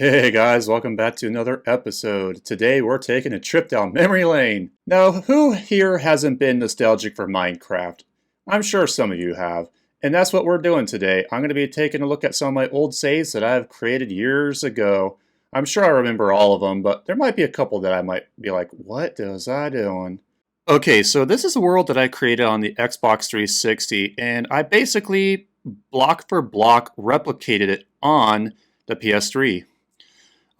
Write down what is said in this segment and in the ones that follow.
Hey guys, welcome back to another episode. Today we're taking a trip down memory lane. Now, who here hasn't been nostalgic for Minecraft? I'm sure some of you have. And that's what we're doing today. I'm going to be taking a look at some of my old saves that I've created years ago. I'm sure I remember all of them, but there might be a couple that I might be like, what was I doing? Okay, so this is a world that I created on the Xbox 360, and I basically block for block replicated it on the PS3.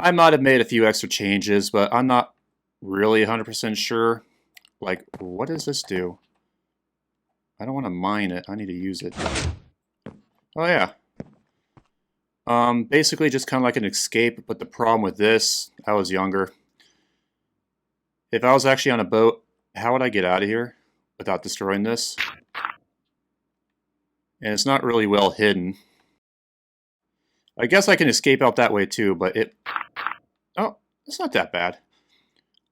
I might have made a few extra changes, but I'm not really 100% sure. Like, what does this do? I don't want to mine it. I need to use it. Oh, yeah. Basically just kind of like an escape, but the problem with this, I was younger. If I was actually on a boat, how would I get out of here without destroying this? And it's not really well hidden. I guess I can escape out that way too, but it... Oh, it's not that bad.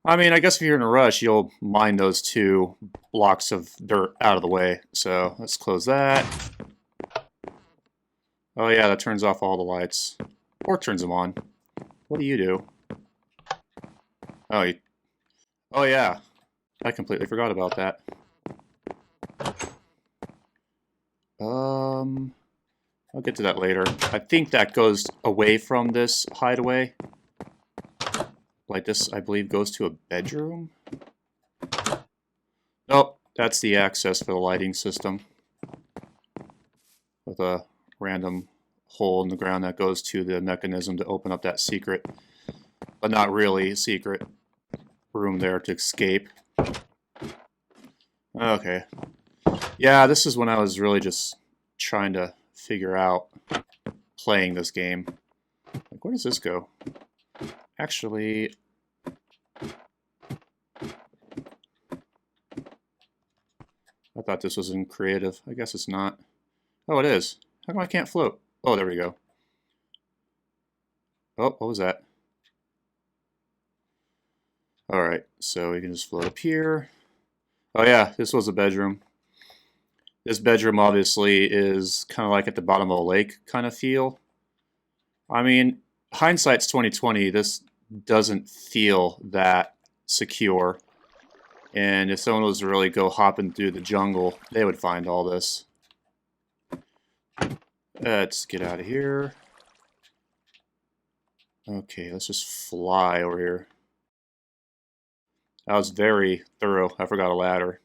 I mean, I guess if you're in a rush, you'll mine those two blocks of dirt out of the way. So let's close that. Oh yeah, that turns off all the lights. Or turns them on. What do you do? Oh, oh yeah. I completely forgot about that. I'll get to that later. I think that goes away from this hideaway. Like this, I believe, goes to a bedroom? Nope, that's the access for the lighting system. With a random hole in the ground that goes to the mechanism to open up that secret, but not really secret room there to escape. Okay. Yeah, this is when I was really just trying to figure out playing this game. Like, where does this go? Actually, I thought this was in creative. I guess it's not. Oh, it is. How come I can't float? Oh, there we go. Oh, what was that? Alright, so we can just float up here. Oh yeah, this was a bedroom. This bedroom obviously is kind of like at the bottom of a lake kind of feel. I mean, hindsight's 2020. This doesn't feel that secure. And if someone was to really go hopping through the jungle, they would find all this. Let's get out of here. Okay, let's just fly over here. That was very thorough. I forgot a ladder.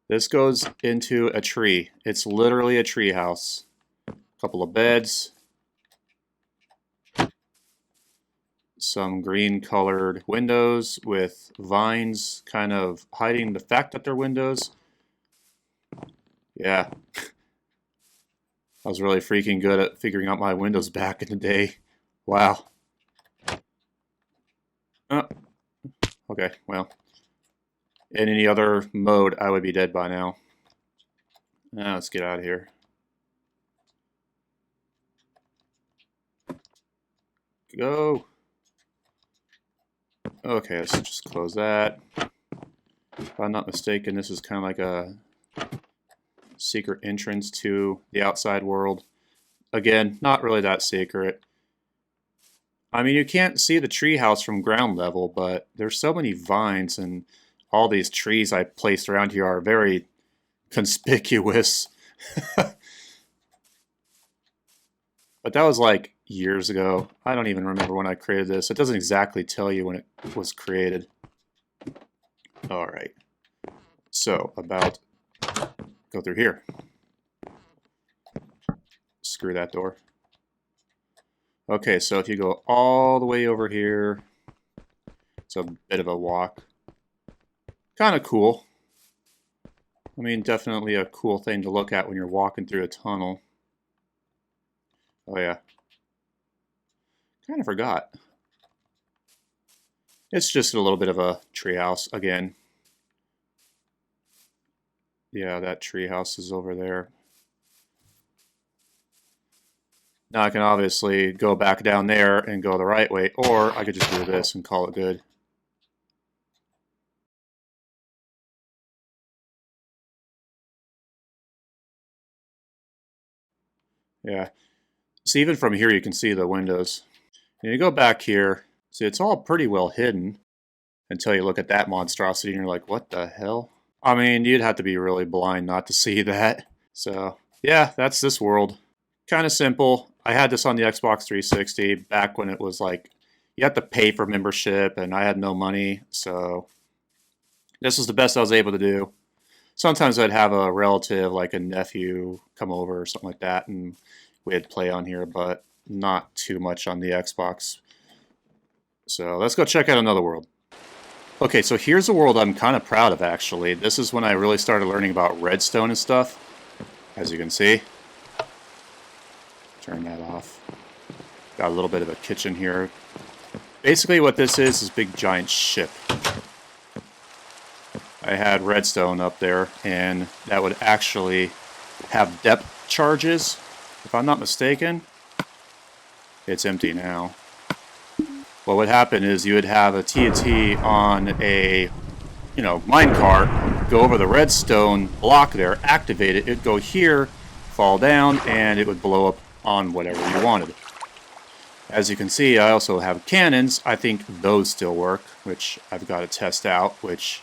This goes into a tree. It's literally a tree house. A couple of beds. Some green colored windows with vines kind of hiding the fact that they're windows. Yeah. I was really freaking good at figuring out my windows back in the day. Wow. Oh, okay, well. In any other mode, I would be dead by now. Now let's get out of here. Go. Okay, let's just close that. If I'm not mistaken, this is kind of like a secret entrance to the outside world. Again, not really that secret. I mean, you can't see the treehouse from ground level, but there's so many vines and all these trees I placed around here are very conspicuous. But that was like years ago. I don't even remember when I created this. It doesn't exactly tell you when it was created. Alright. So, go through here. Screw that door. Okay, so if you go all the way over here, it's a bit of a walk. Kind of cool. I mean, definitely a cool thing to look at when you're walking through a tunnel. Oh yeah. Kind of forgot. It's just a little bit of a treehouse again. Yeah, that treehouse is over there. Now I can obviously go back down there and go the right way, or I could just do this and call it good. Yeah. So even from here you can see the windows. And you go back here, see it's all pretty well hidden until you look at that monstrosity and you're like, what the hell? I mean, you'd have to be really blind not to see that. So yeah, that's this world. Kind of simple. I had this on the Xbox 360 back when it was like, you had to pay for membership and I had no money. So this was the best I was able to do. Sometimes I'd have a relative, like a nephew, come over or something like that, and we'd play on here, but not too much on the Xbox. So let's go check out another world. Okay, so here's a world I'm kind of proud of, actually. This is when I really started learning about redstone and stuff, as you can see. Turn that off. Got a little bit of a kitchen here. Basically what this is a big giant ship. I had redstone up there, and that would actually have depth charges, if I'm not mistaken. It's empty now. What would happen is you would have a TNT on a, minecart, go over the redstone block there, activate it, it'd go here, fall down, and it would blow up on whatever you wanted. As you can see, I also have cannons. I think those still work, which I've got to test out, which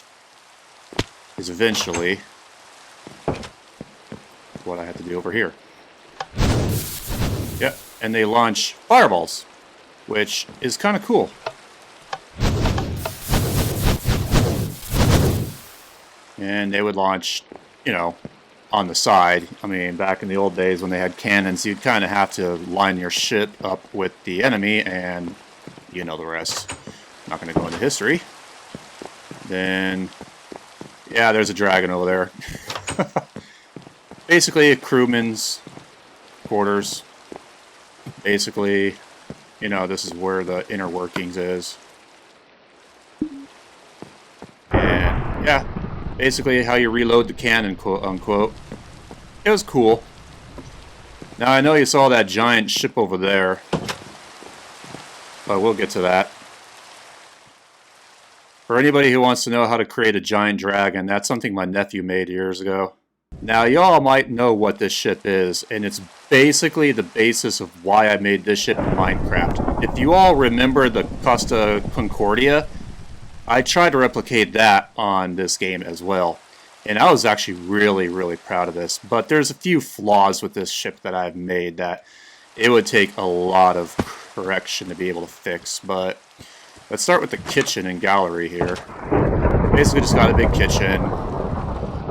is eventually what I have to do over here. Yep, and they launch fireballs, which is kind of cool. And they would launch, on the side. I mean, back in the old days when they had cannons, you'd kind of have to line your ship up with the enemy, and you know the rest. Not going to go into history. Then, yeah, there's a dragon over there. Basically, a crewman's quarters. Basically, this is where the inner workings is. And, yeah, basically how you reload the cannon, quote unquote. It was cool. Now, I know you saw that giant ship over there, but we'll get to that. For anybody who wants to know how to create a giant dragon, that's something my nephew made years ago. Now, y'all might know what this ship is, and it's basically the basis of why I made this ship in Minecraft. If you all remember the Costa Concordia, I tried to replicate that on this game as well. And I was actually really, really proud of this. But there's a few flaws with this ship that I've made that it would take a lot of correction to be able to fix. But let's start with the kitchen and gallery here. Basically just got a big kitchen,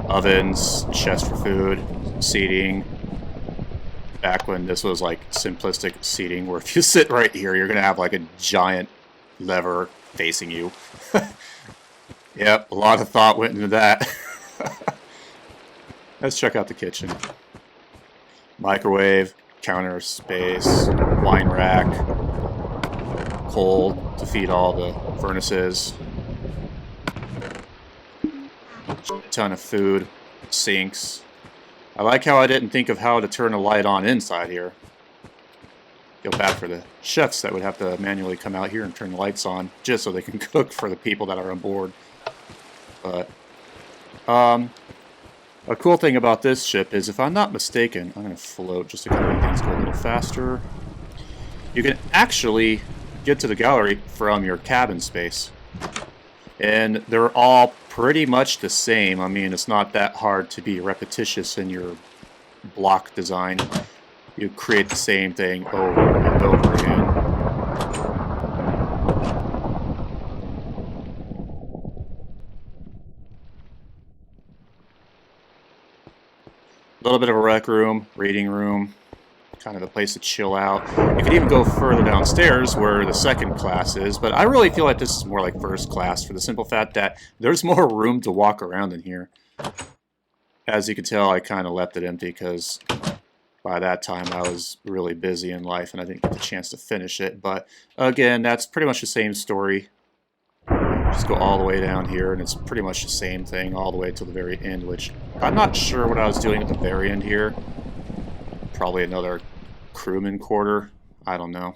ovens, chest for food, seating. Back when this was like simplistic seating, where if you sit right here, you're going to have like a giant lever facing you. Yep, a lot of thought went into that. Let's check out the kitchen. Microwave, counter space, wine rack, coal to feed all the furnaces, a ton of food, sinks. I like how I didn't think of how to turn a light on inside here. Feel bad for the chefs that would have to manually come out here and turn the lights on just so they can cook for the people that are on board. But a cool thing about this ship is, if I'm not mistaken, I'm going to float just to kind of make things go a little faster. You can actually get to the gallery from your cabin space. And they're all pretty much the same. I mean, it's not that hard to be repetitious in your block design. You create the same thing over and over again. A little bit of a rec room, reading room, kind of a place to chill out. You could even go further downstairs where the second class is, but I really feel like this is more like first class for the simple fact that there's more room to walk around in here. As you can tell, I kind of left it empty because by that time I was really busy in life and I didn't get the chance to finish it. But again, that's pretty much the same story. Just go all the way down here and it's pretty much the same thing all the way to the very end, which I'm not sure what I was doing at the very end here. Probably another crewman quarter. I don't know.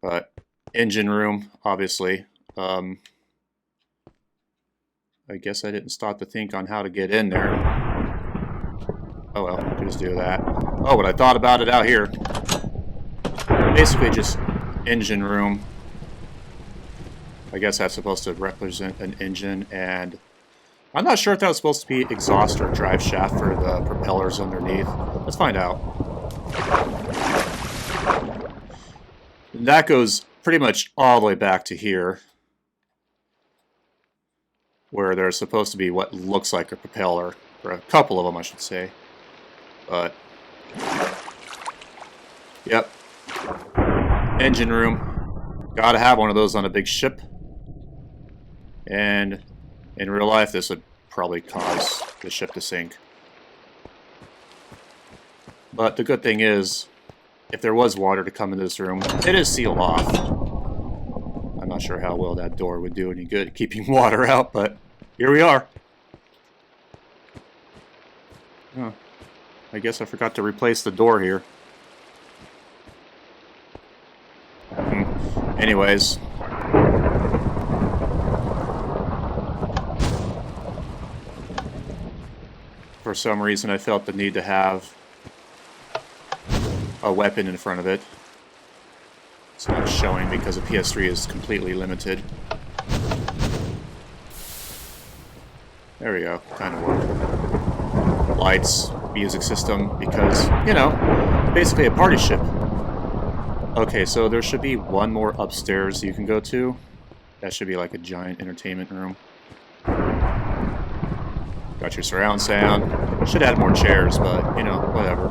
But engine room, obviously. I guess I didn't stop to think on how to get in there. Oh well, just do that. Oh, but I thought about it out here. Basically just engine room. I guess that's supposed to represent an engine, and I'm not sure if that was supposed to be exhaust or drive shaft for the propellers underneath. Let's find out. And that goes pretty much all the way back to here, where there's supposed to be what looks like a propeller, or a couple of them I should say. But, yep. Engine room. Gotta have one of those on a big ship. And in real life, this would probably cause the ship to sink. But the good thing is, if there was water to come into this room, it is sealed off. I'm not sure how well that door would do any good keeping water out, but here we are. Oh, I guess I forgot to replace the door here. Anyways. For some reason I felt the need to have a weapon in front of it. It's not showing because the PS3 is completely limited. There we go, kind of worked. Lights, music system, because, you know, basically a party ship. Okay, so there should be one more upstairs you can go to. That should be like a giant entertainment room. Got your surround sound. Should add more chairs, but, you know, whatever.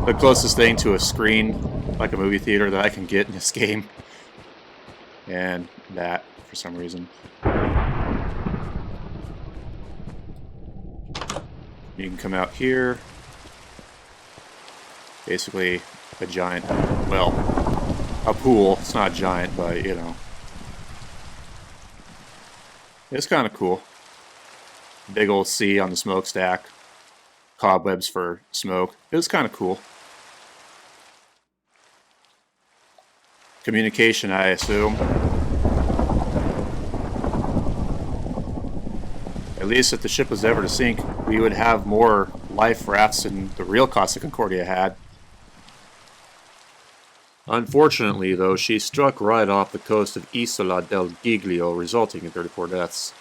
The closest thing to a screen, like a movie theater, that I can get in this game. And that, for some reason. You can come out here. Basically, a giant, well, a pool. It's not giant, but, you know. It's kind of cool. Big old C on the smokestack. Cobwebs for smoke. It was kind of cool. Communication, I assume. At least if the ship was ever to sink, we would have more life rafts than the real Costa Concordia had. Unfortunately, though, she struck right off the coast of Isola del Giglio, resulting in 34 deaths.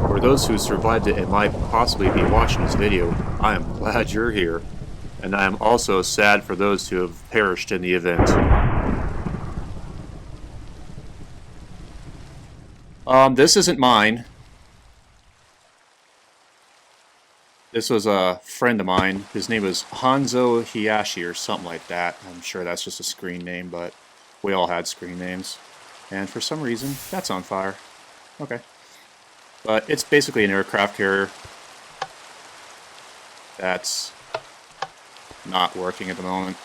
For those who survived it and might possibly be watching this video, I am glad you're here. And I am also sad for those who have perished in the event. This isn't mine. This was a friend of mine. His name was Hanzo Hiyashi or something like that. I'm sure that's just a screen name, but we all had screen names. And for some reason, that's on fire. Okay. But it's basically an aircraft carrier that's not working at the moment.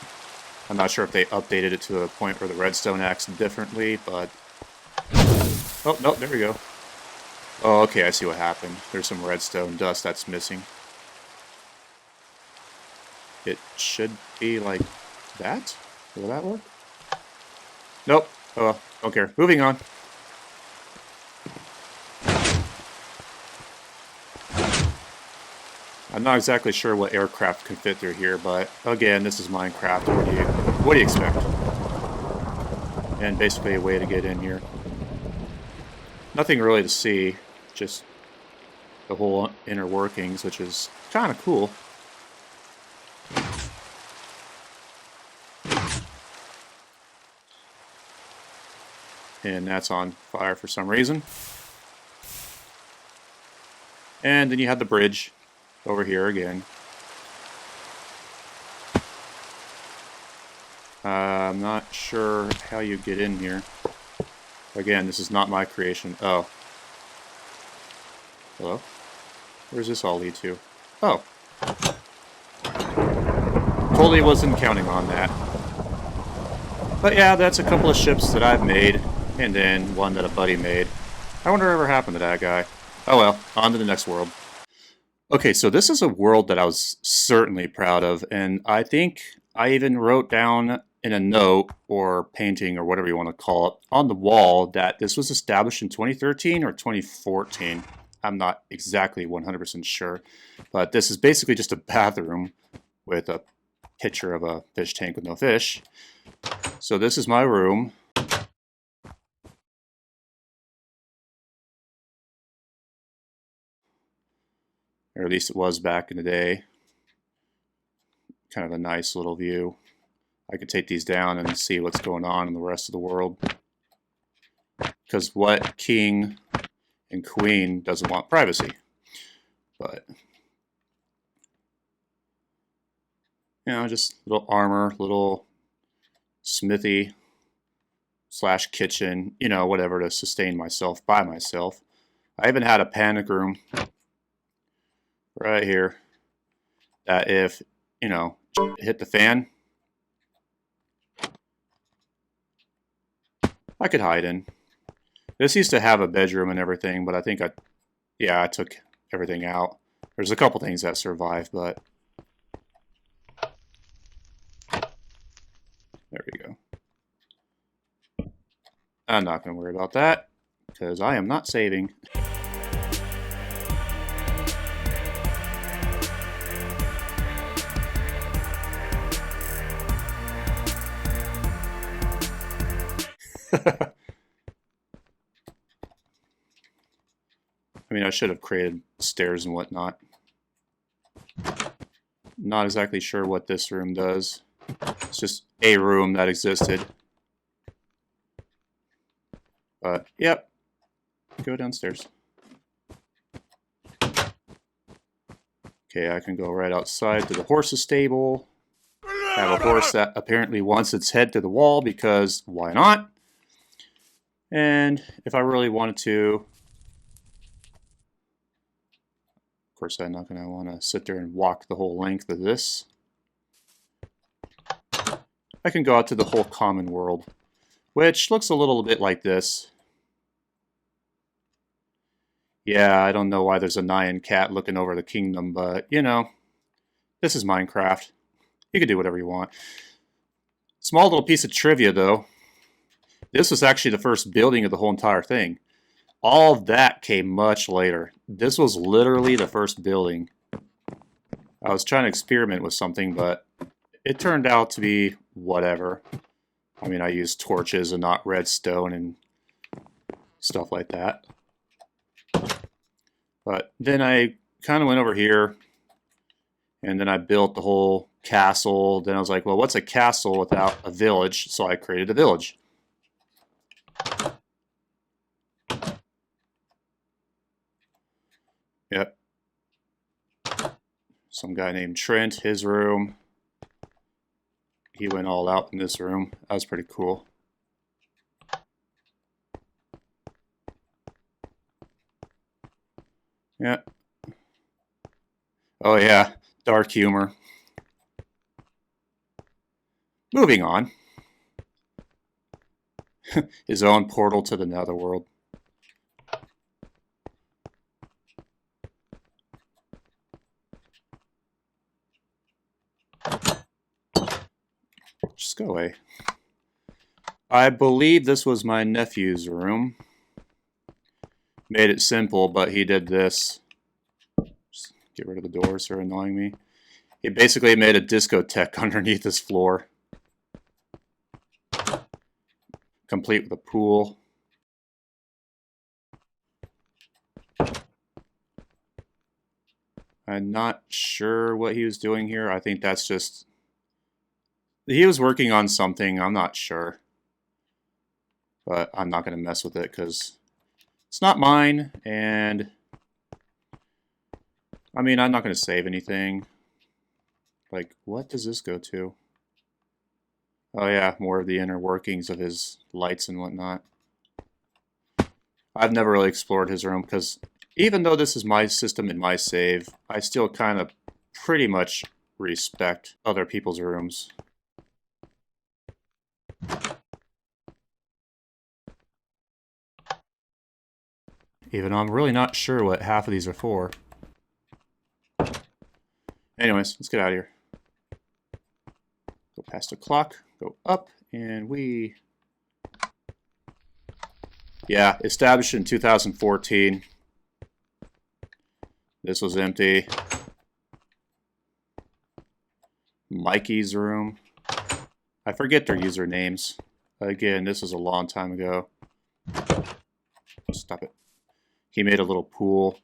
I'm not sure if they updated it to the point where the redstone acts differently, but... Oh, no, there we go. Oh, okay, I see what happened. There's some redstone dust that's missing. It should be like that? Will that work? Nope. Oh, well, don't care. Moving on. I'm not exactly sure what aircraft can fit through here, but again, this is Minecraft. What do you expect? And basically a way to get in here. Nothing really to see, just the whole inner workings, which is kind of cool. And that's on fire for some reason. And then you have the bridge over here again. I'm not sure how you get in here. Again, this is not my creation. Oh. Hello? Where's this all lead to? Oh. Totally wasn't counting on that. But yeah, that's a couple of ships that I've made, and then one that a buddy made. I wonder whatever happened to that guy. Oh well, on to the next world. Okay, so this is a world that I was certainly proud of, and I think I even wrote down in a note, or painting, or whatever you want to call it, on the wall that this was established in 2013 or 2014. I'm not exactly 100% sure. But this is basically just a bathroom with a picture of a fish tank with no fish. So this is my room. Or at least it was back in the day. Kind of a nice little view. I could take these down and see what's going on in the rest of the world. Because what king and queen doesn't want privacy? But, you know, just little armor, little smithy slash kitchen, you know, whatever to sustain myself by myself. I even had a panic room right here that if, you know, hit the fan, I could hide in. This used to have a bedroom and everything, but I think I took everything out. There's a couple things that survived, but there we go. I'm not going to worry about that, because I am not saving. I mean, I should have created stairs and whatnot. Not exactly sure what this room does. It's just a room that existed. But, yep. Go downstairs. Okay, I can go right outside to the horse's stable. Have a horse that apparently wants its head to the wall because why not? And if I really wanted to, of course I'm not going to want to sit there and walk the whole length of this. I can go out to the whole common world, which looks a little bit like this. Yeah, I don't know why there's a Nyan cat looking over the kingdom, but, you know, this is Minecraft. You can do whatever you want. Small little piece of trivia, though. This was actually the first building of the whole entire thing. All of that came much later. This was literally the first building. I was trying to experiment with something, but it turned out to be whatever. I mean, I used torches and not redstone and stuff like that. But then I kind of went over here, and then I built the whole castle. Then I was like, well, what's a castle without a village? So I created a village. Yep. Some guy named Trent, his room. He went all out in this room. That was pretty cool. Yeah. Oh yeah, dark humor. Moving on. His own portal to the netherworld. Just go away. I believe this was my nephew's room. Made it simple, but he did this. Just get rid of the doors, they're annoying me. He basically made a discotheque underneath his floor. Complete with a pool. I'm not sure what he was doing here. I think that's just... He was working on something, I'm not sure. But I'm not going to mess with it because it's not mine, and... I mean, I'm not going to save anything. Like, what does this go to? Oh yeah, more of the inner workings of his lights and whatnot. I've never really explored his room because even though this is my system and my save, I still kind of pretty much respect other people's rooms. Even though I'm really not sure what half of these are for. Anyways, let's get out of here. Go past the clock, go up, and we... Yeah, established in 2014. This was empty. Mikey's room. I forget their usernames. Again, this was a long time ago. Stop it. He made a little pool.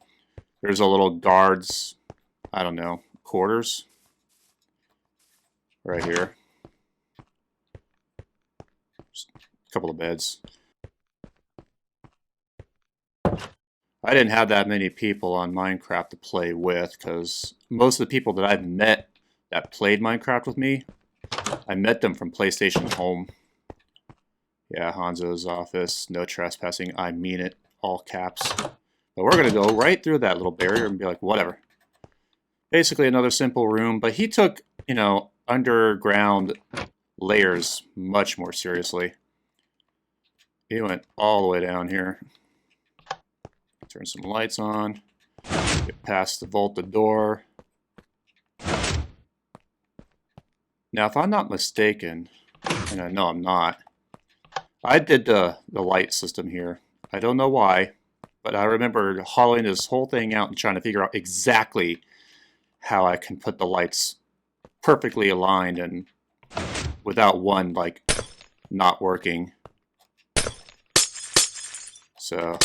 There's a little guards, I don't know, quarters. Right here. Just a couple of beds. I didn't have that many people on Minecraft to play with, because most of the people that I've met that played Minecraft with me, I met them from PlayStation Home. Yeah, Hanzo's office, no trespassing, I mean it, all caps. But we're going to go right through that little barrier and be like, whatever. Basically another simple room, but he took, you know, underground layers much more seriously. He went all the way down here. Turn some lights on. Get past the vaulted door. Now, if I'm not mistaken, and I know I'm not, I did the light system here. I don't know why, but I remember hollowing this whole thing out and trying to figure out exactly how I can put the lights perfectly aligned and without one, like, not working. So,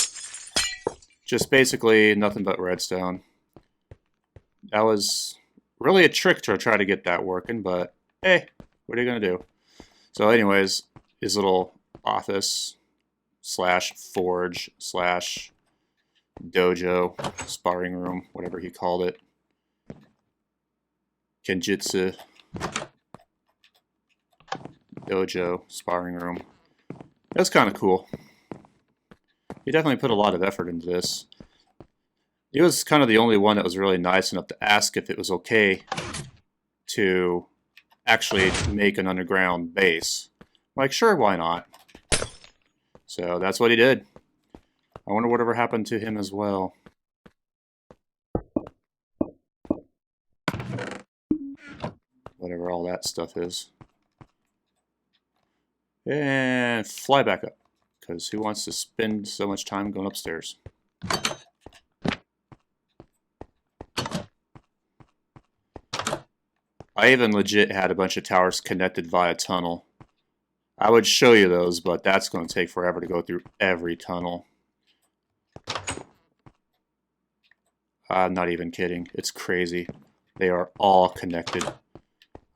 just basically nothing but redstone. That was really a trick to try to get that working, but hey, what are you going to do? So anyways, his little office slash forge slash dojo, sparring room, whatever he called it. Kenjutsu dojo, sparring room. That's kind of cool. He definitely put a lot of effort into this. He was kind of the only one that was really nice enough to ask if it was okay to actually make an underground base. I'm like, sure, why not? So that's what he did. I wonder whatever happened to him as well. Whatever all that stuff is. And fly back up. Because who wants to spend so much time going upstairs? I even legit had a bunch of towers connected via tunnel. I would show you those, but that's going to take forever to go through every tunnel. I'm not even kidding. It's crazy. They are all connected.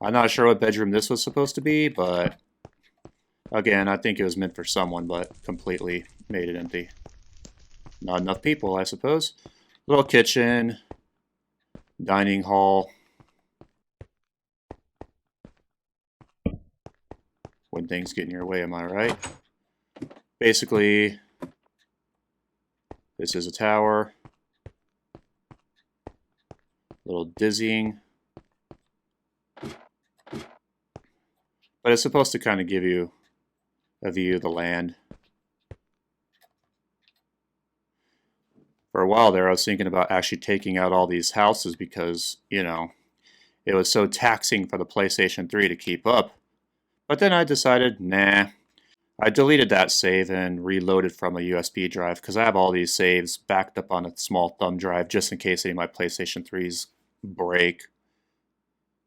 I'm not sure what bedroom this was supposed to be, but again, I think it was meant for someone, but completely made it empty. Not enough people, I suppose. Little kitchen, dining hall. When things get in your way, am I right? Basically, this is a tower. A little dizzying. But it's supposed to kind of give you a view of the land. For a while there, I was thinking about actually taking out all these houses because, you know, it was so taxing for the PlayStation 3 to keep up. But then I decided, nah. I deleted that save and reloaded from a USB drive because I have all these saves backed up on a small thumb drive just in case any of my PlayStation 3s break.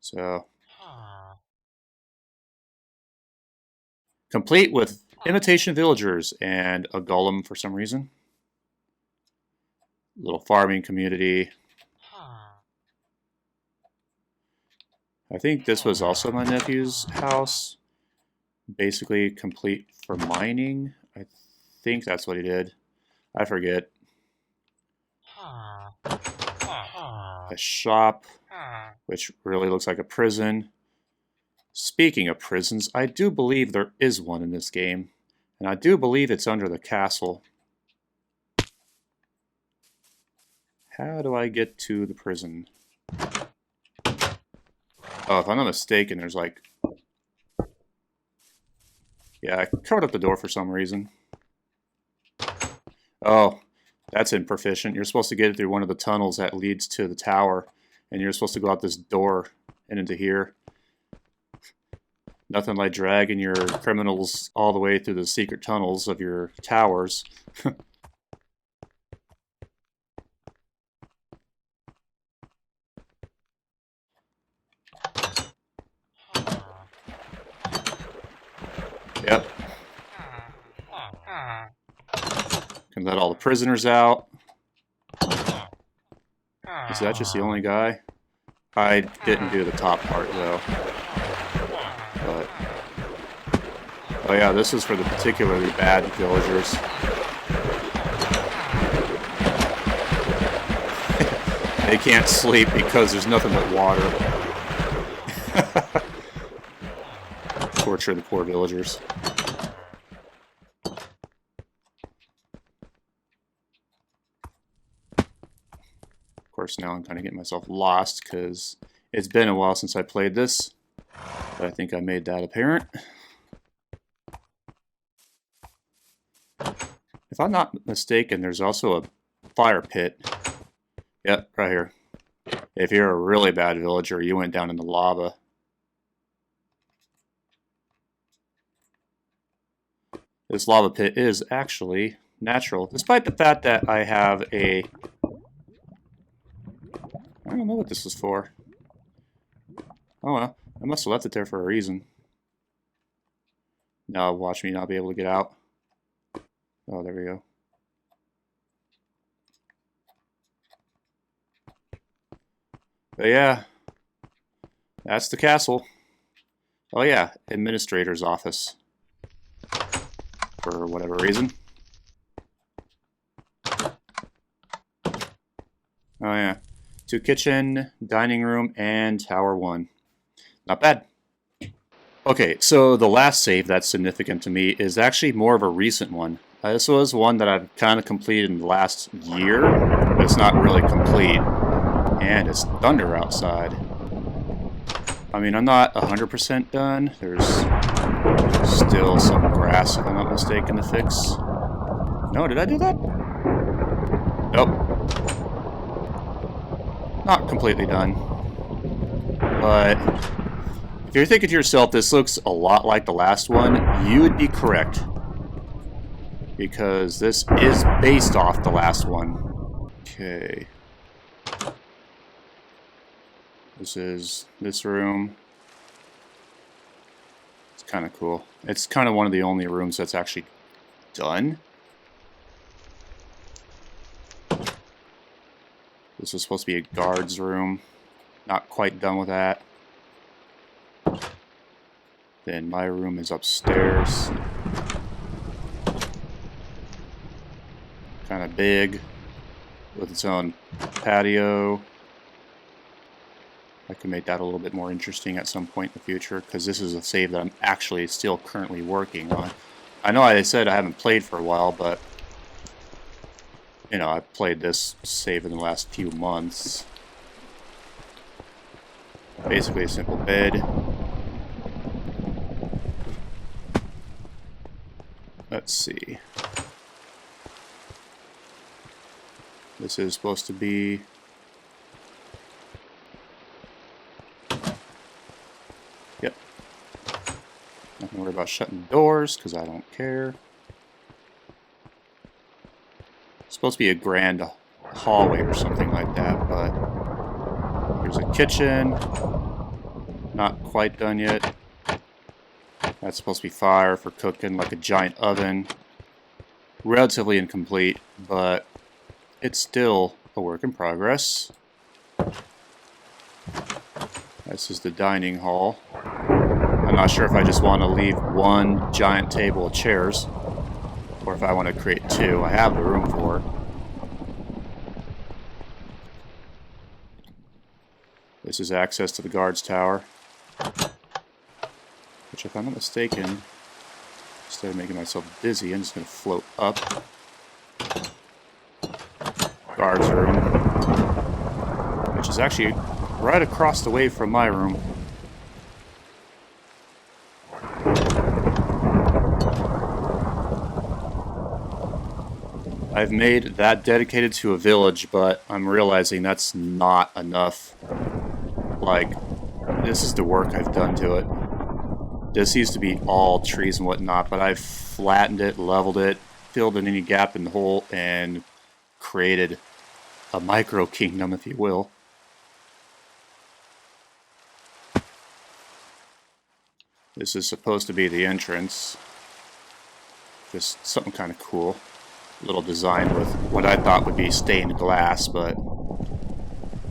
So, complete with imitation villagers and a golem for some reason. Little farming community. I think this was also my nephew's house. Basically complete for mining. I think that's what he did. I forget. A shop, which really looks like a prison. Speaking of prisons, I do believe there is one in this game. And I do believe it's under the castle. How do I get to the prison? Oh, if I'm not mistaken, there's like... Yeah, I covered up the door for some reason. Oh, that's improficient. You're supposed to get it through one of the tunnels that leads to the tower. And you're supposed to go out this door and into here. Nothing like dragging your criminals all the way through the secret tunnels of your towers. Yep. Can let all the prisoners out. Is that just the only guy? I didn't do the top part though. But oh yeah, this is for the particularly bad villagers. They can't sleep because there's nothing but water. Torture the poor villagers. Of course, now I'm kind of getting myself lost because it's been a while since I played this. But I think I made that apparent. If I'm not mistaken, there's also a fire pit. Yep, right here. If you're a really bad villager, you went down in the lava. This lava pit is actually natural, despite the fact that I have a... I don't know what this is for. Oh well, I must have left it there for a reason. Now watch me not be able to get out. Oh, there we go. But yeah, that's the castle. Oh yeah, administrator's office. For whatever reason. Oh yeah. 2 kitchen, dining room, and tower 1. Not bad. Okay, so the last save that's significant to me is actually more of a recent one. This was one that I've kind of completed in the last year, but it's not really complete. And it's thunder outside. I mean, I'm not 100% done. There's still some grass, if I'm not mistaken, to fix. No, did I do that? Nope. Not completely done. But if you're thinking to yourself, this looks a lot like the last one, you would be correct. Because this is based off the last one. Okay. This is this room. It's kind of cool. It's kind of one of the only rooms that's actually done. This is supposed to be a guard's room. Not quite done with that. Then my room is upstairs. Kind of big. With its own patio. I can make that a little bit more interesting at some point in the future, because this is a save that I'm actually still currently working on. I know I said I haven't played for a while, but you know, I've played this save in the last few months. Basically a simple bed. Let's see. This is supposed to be... Yep. Nothing to worry about shutting doors, because I don't care. It's supposed to be a grand hallway or something like that, but... Here's a kitchen. Not quite done yet. That's supposed to be fire for cooking, like a giant oven. Relatively incomplete, but it's still a work in progress. This is the dining hall. I'm not sure if I just want to leave one giant table of chairs, or if I want to create 2. I have the room for it. This is access to the guard's tower, which, if I'm not mistaken, instead of making myself dizzy, I'm just going to float up. Guard's room, which is actually right across the way from my room. I've made that dedicated to a village, but I'm realizing that's not enough. Like, this is the work I've done to it. This used to be all trees and whatnot, but I've flattened it, leveled it, filled in any gap in the hole, and created a micro kingdom, if you will. This is supposed to be the entrance. Just something kind of cool. A little design with what I thought would be stained glass, but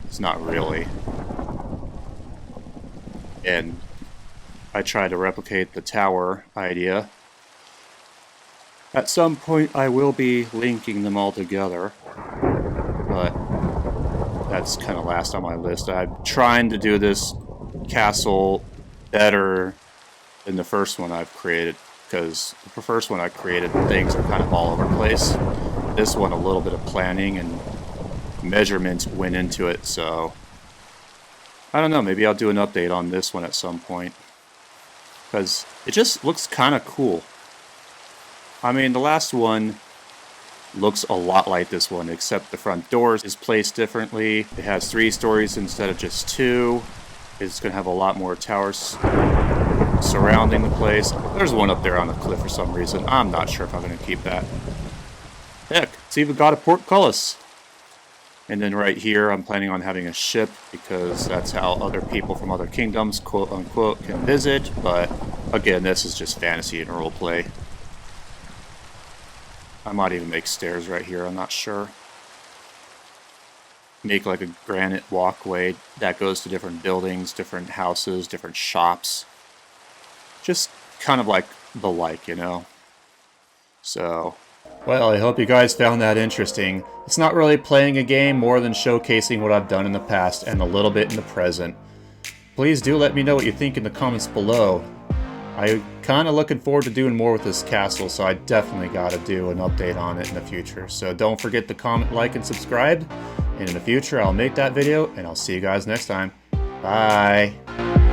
it's not really. And I tried to replicate the tower idea. At some point I will be linking them all together, but that's kind of last on my list. I'm trying to do this castle better than the first one I've created, because the first one I created, things are kind of all over the place. This one, a little bit of planning and measurements went into it, so I don't know, maybe I'll do an update on this one at some point, because it just looks kind of cool. I mean, the last one looks a lot like this one, except the front doors is placed differently. It has 3 stories instead of just 2. It's going to have a lot more towers surrounding the place. There's one up there on the cliff for some reason. I'm not sure if I'm going to keep that. Heck, it's even got a portcullis. And then right here, I'm planning on having a ship, because that's how other people from other kingdoms, quote unquote, can visit. But again, this is just fantasy and roleplay. I might even make stairs right here, I'm not sure. Make like a granite walkway that goes to different buildings, different houses, different shops. Just kind of like the like, you know? So, well, I hope you guys found that interesting. It's not really playing a game, more than showcasing what I've done in the past and a little bit in the present. Please do let me know what you think in the comments below. I'm kind of looking forward to doing more with this castle, so I definitely got to do an update on it in the future. So don't forget to comment, like, and subscribe. And in the future, I'll make that video, and I'll see you guys next time. Bye!